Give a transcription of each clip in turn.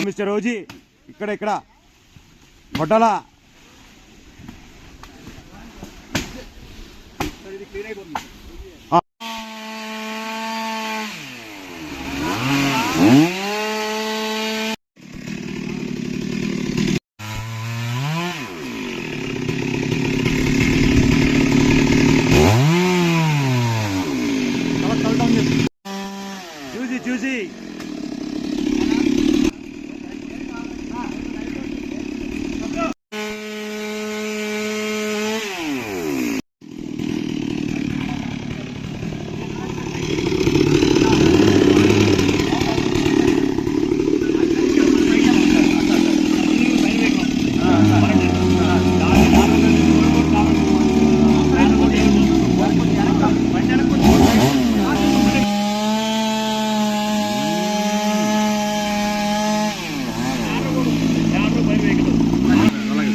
Mister OG ఇక్కడ మొట్టల ఇది clean అయిపోతుంది. చూసి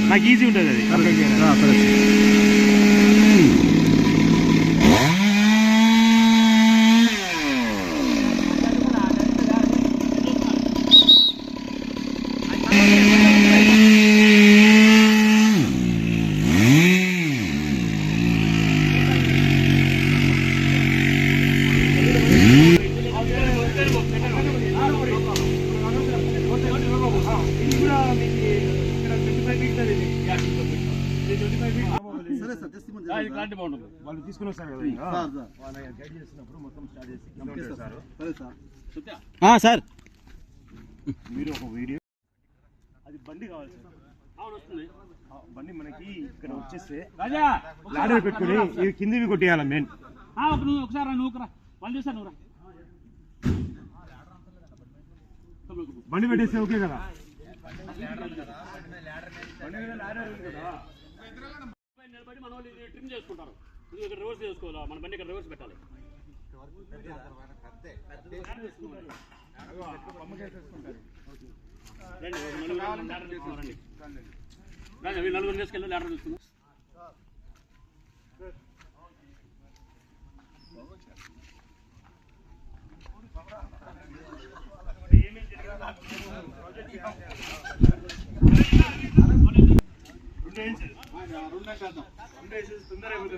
నాకు ఈజీ ఉంటుంది అది. వాళ్ళు తీసుకుని వస్తారు గైడ్ చేసినప్పుడు మొత్తం స్టార్ట్ చేసి సార్ మీరు ఒక వీడియో అది బండి కావాలి సార్. బండి మనకి ఇక్కడ వచ్చేస్తే లాడర్ పెట్టుకుని ఇవి కిందివి కొట్టేయాలి మెయిన్. ఒకసారి నువ్వురా వాళ్ళు చూసాను నువ్వురా బండి పెట్టేస్తే ఓకే కదా. నిలబడి మన వాళ్ళు ట్రిమ్ చేసుకుంటారు. ఇక్కడ రివర్స్ చేసుకోవాలి. మన బండి ఇక్కడ రివర్స్ పెట్టాలి. నలుగురు తీసుకెళ్ళి లాడర్ తీసుకున్నాం.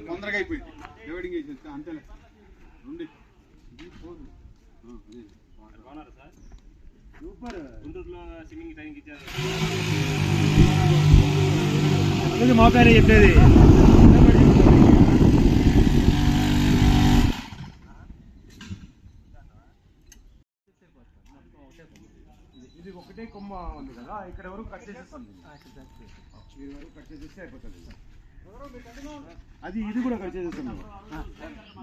తొందరగా అయిపోయింది. డివైడింగ్ చేసేస్తా అంతేలే. సూపర్. గుంటూరులో సింగింగ్ ట్రైనింగ్ ఇచ్చారు. మా పేరే చెప్పేది. ఇది ఒకటే కొమ్మ ఉంది కదా, ఇక్కడ వరకు కట్ చేసేస్తుంది. ఇది వరకు కట్ చేసేస్తే అయిపోతుంది. అది ఇది కూడా కట్ చేసేస్తుంది.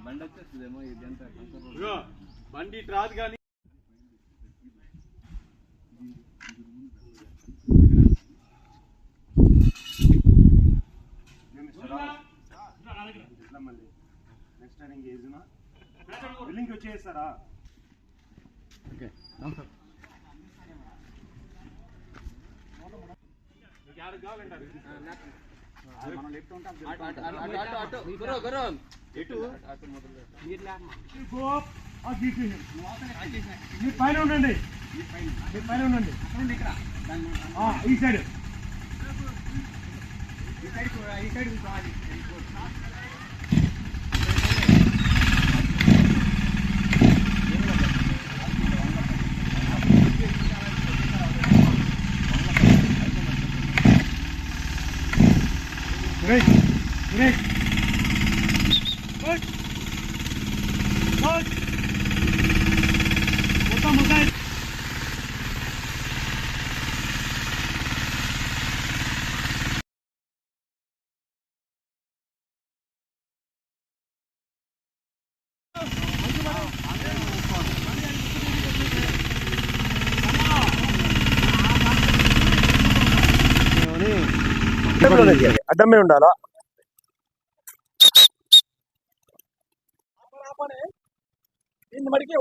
బండి వచ్చేస్తుందేమో ఇదంతా బండి రాదు కానీ నెక్స్ట్ టైం బిల్లింగ్ వచ్చేస్తారా? ఓకే కావాలంటారు. మీరు పైన ఉండండి. ఈ సైడ్ Great. Good. Good. అడ్డమే ఉండాలా?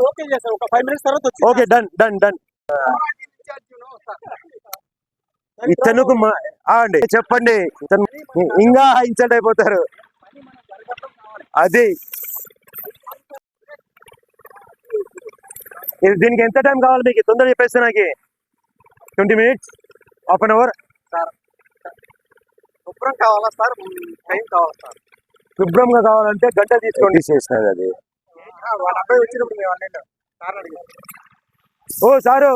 ఓకే చేస్తారు. ఒక 5 minutes తర్వాత ఓకే డన్. ఇతనుకు అండి చెప్పండి, ఇంకా ఇన్సల్ట్ అయిపోతారు. అది దీనికి ఎంత టైం కావాలి మీకు? తొందరగా చెప్పేస్తే నాకు. 20 minutes, half an hour. Sir శుభ్రం కావాలా సార్ టైం కావాలా సార్? శుభ్రంగా కావాలంటే గంట తీసుకోండి. చేసినది అది. వాళ్ళ అబ్బాయి వచ్చినప్పుడు మేము అన్నీ సార్ అడిగాం. ఓ సారు,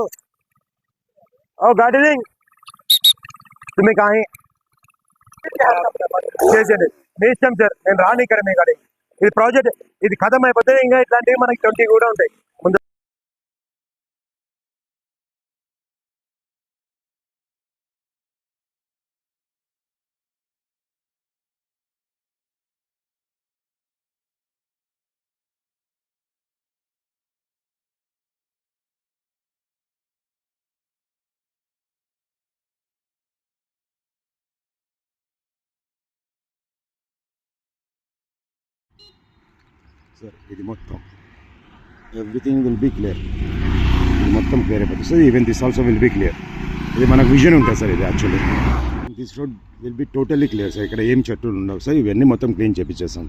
ఓ గార్డెనింగ్ तुम्ही काय చేసేది మీ ఇష్టం సార్. నేను రాని ఇక్కడ మీ కాడికి. ఇది ప్రాజెక్ట్, ఇది ఖతం అయిపోతే ఇంకా ఇట్లాంటివి మనకి 20 కూడా ఉంటాయి ముందు. సార్ ఇది మొత్తం ఎవ్రీథింగ్ విల్ బీ క్లియర్. ఇది మొత్తం క్లియర్ అయిపోతుంది sir. Even this also will be clear. ఇది మనకు విజన్ ఉంటుంది సార్. ఇది actually this road will be totally clear sir. ఇక్కడ ఏం చెట్లు ఉండవు సార్. ఇవన్నీ మొత్తం క్లీన్ చేపించేస్తాం.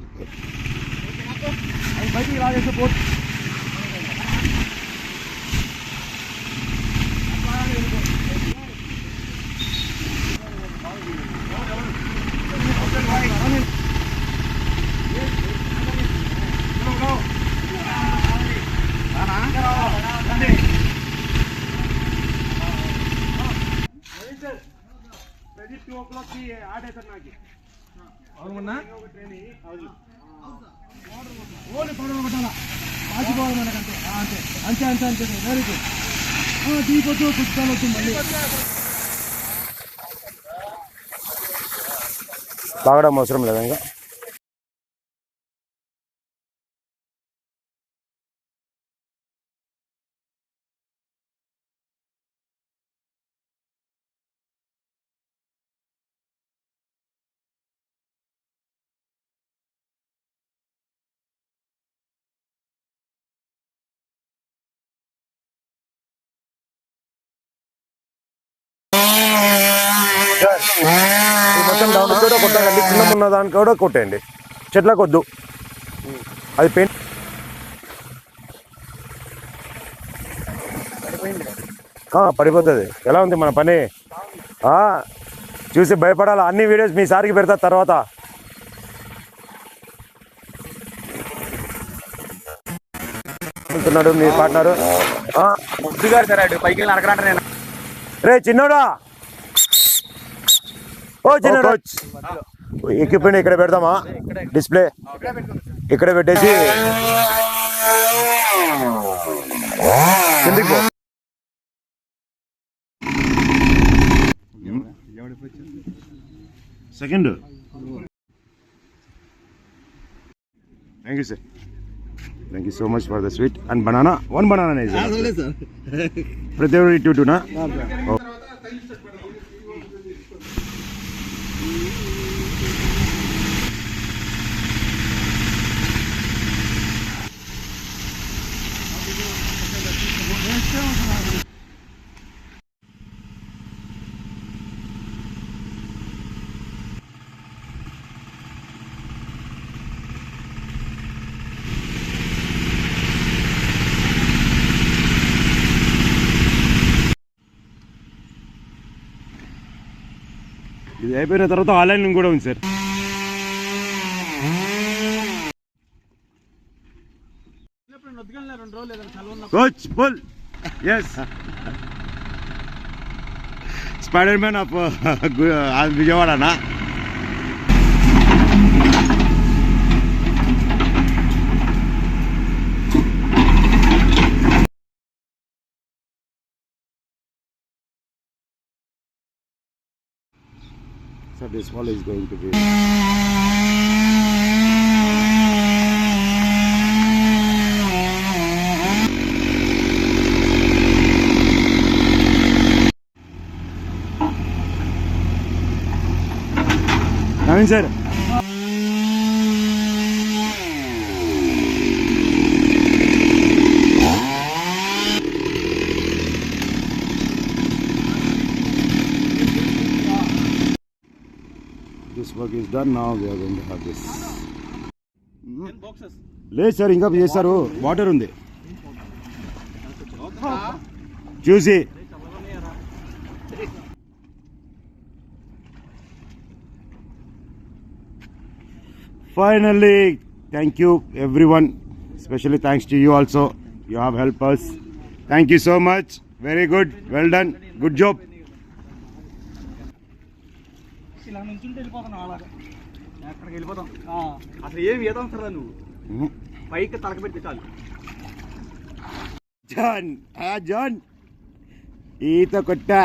తాగడం అవసరం లేదా ఇంకా? మొత్తం డౌన్ కూడా కొట్టండి. కింద ఉన్న దానికి కూడా కొట్టండి. చెట్లకు వద్దు. అది పెయింట్ పడిపోతుంది. ఎలా ఉంది మన పని? చూసి భయపడాలి. అన్ని వీడియోస్ మీ సార్కి పెడతా తర్వాత. వెళ్తున్నాడు మీ పార్ట్నరు. రే చిన్నోడా, ఓ చిన్నోడు ఎక్విప్మెంట్ ఇక్కడ పెడతామా? డిస్ప్లే ఇక్కడ పెట్టేసి second. Thank you sir. Thank you so much for the sweet and banana. 1 banana ప్రతి ఒక్కరు 2 నా? ఇది అయిపోయిన తర్వాత ఆన్లైన్ కూడా ఉంది సార్. కోచ్ పుల్ ఎస్ స్పైడర్ మ్యాన్ ఆఫ్ విజయవాడనా? So this wall is going to be coming sir. This work is done. Now we are going to have this. లేదు సార్, ఇంకా చేస్తారు. వాటర్ ఉంది చూసి Finally, thank you everyone. Especially thanks to you also. You have helped us. Thank you so much. Very good. Well done. Good job. ఇలా నుంచుంటే వెళ్ళిపోతాను అలాగా ఎక్కడికి వెళ్ళిపోతాం అసలు ఏమి ఈత అవసరం నువ్వు పైకి తలక పెట్టి చాలు John. John. ఈత కొట్టే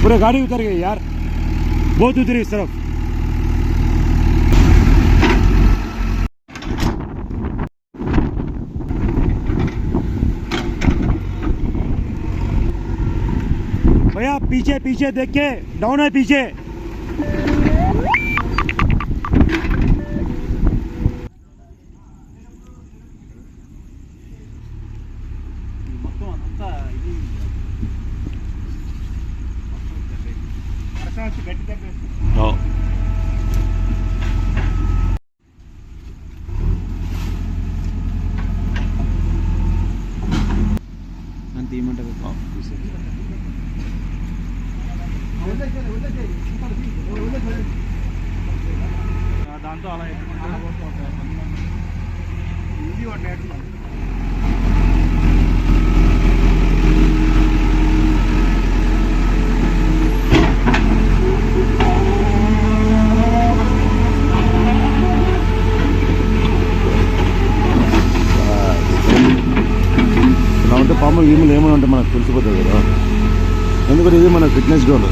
पूरे गाड़ी उतर गई यार, बहुत उतरी इस तरफ. भैया पीछे पीछे देख के, डाउन है पीछे. మొత్తం అంతా ఇది వర్షం వచ్చి గట్టి తప్పేస్తుంది అంత ఏమంటారు దాంతో అలా ఇది వాటి ఇలా ఉంటే పాము ఈములు ఏమని ఉంటే మనకు తెలిసిపోతుంది కదా, ఎందుకంటే ఇది మన ఫిట్నెస్ గ్రౌండ్.